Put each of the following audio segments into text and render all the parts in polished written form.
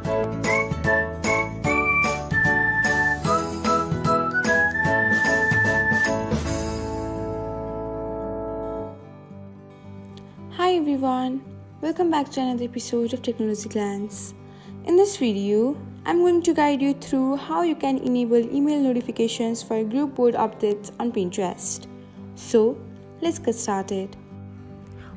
Hi everyone, welcome back to another episode of Technologyglance. In this video, I'm going to guide you through how you can enable email notifications for group board updates on Pinterest. So, let's get started.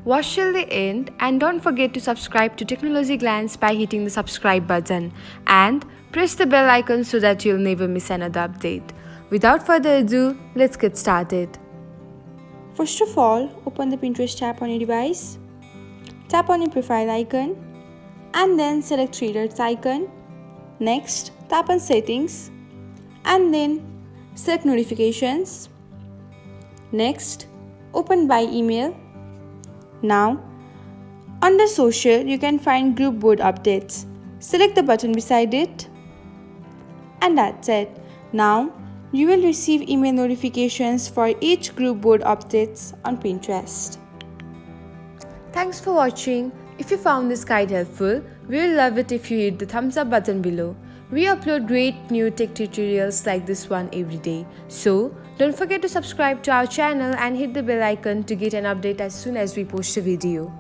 Watch till the end and don't forget to subscribe to Technologyglance by hitting the subscribe button and press the bell icon so that you'll never miss another update. Without further ado, let's get started. First of all, open the Pinterest app on your device. Tap on your profile icon and then select three dots icon. Next, tap on settings and then select notifications. Next, open by email. Now, under social, you can find group board updates. Select the button beside it. And that's it. Now, you will receive email notifications for each group board updates on Pinterest. Thanks for watching. If you found this guide helpful, we will love it if you hit the thumbs up button below. We upload great new tech tutorials like this one every day. So, don't forget to subscribe to our channel and hit the bell icon to get an update as soon as we post a video.